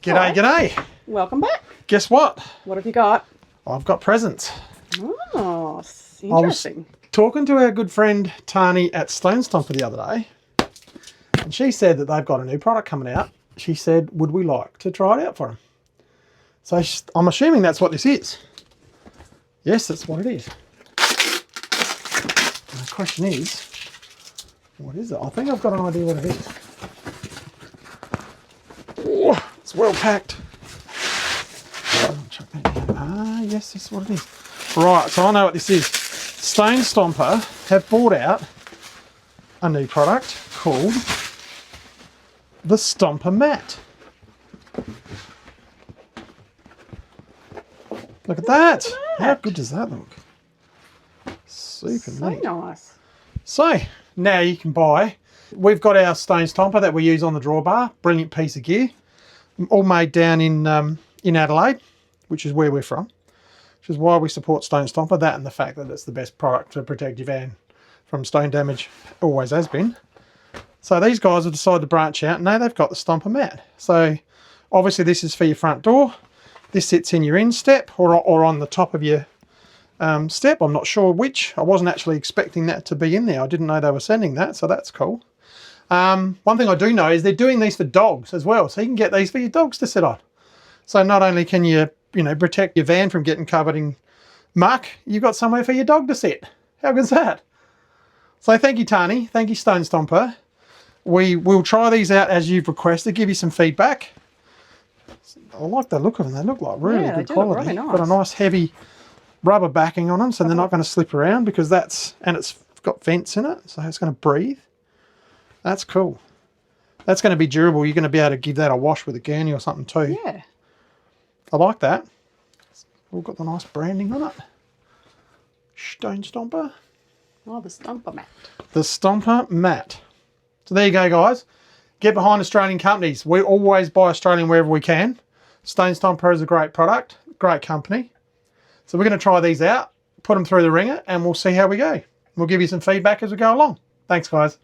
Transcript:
G'day, g'day. Welcome back. Guess what? What have you got? I've got presents. Oh, interesting. I was talking to our good friend Tani at Stone Stomper the other day, and she said that they've got a new product coming out. She said, would we like to try it out for them? So I'm assuming that's what this is. Yes, that's what it is. And the question is, what is it? I think I've got an idea what it is. Oh, it's well packed. Ah, yes, this is what it is. Right, so I know what this is. Stone Stomper have brought out a new product called the Stomper mat. Look at that. How good does that look? Super neat. So nice. So now you can buy. We've got our Stone Stomper that we use on the drawbar. Brilliant piece of gear. All made down in Adelaide, which is where we're from. Which is why we support Stone Stomper. That and the fact that it's the best product to protect your van from stone damage. Always has been. So these guys have decided to branch out. Now they've got the Stomper mat. So obviously this is for your front door. This sits in your instep or on the top of your step. I'm not sure which. I wasn't actually expecting that to be in there. I didn't know they were sending that, so that's cool. One thing I do know is they're doing these for dogs as well. So you can get these for your dogs to sit on. So not only can you protect your van from getting covered in muck, you've got somewhere for your dog to sit. How good's that? So thank you, Tani. Thank you, Stone Stomper. We will try these out as you've requested, give you some feedback. I like the look of them. They look like really good quality. Really nice. Got a nice heavy rubber backing on them, so they're not going to slip around because it's got vents in it, so it's going to breathe. That's cool. That's going to be durable. You're going to be able to give that a wash with a gurney or something too. Yeah. I like that. All got the nice branding on it. Stone Stomper. Oh, the Stomper mat. The Stomper mat. So there you go, guys. Get behind Australian companies. We always buy Australian wherever we can. Stone Stomper is a great product, great company. So we're going to try these out, put them through the ringer, and we'll see how we go. We'll give you some feedback as we go along. Thanks, guys.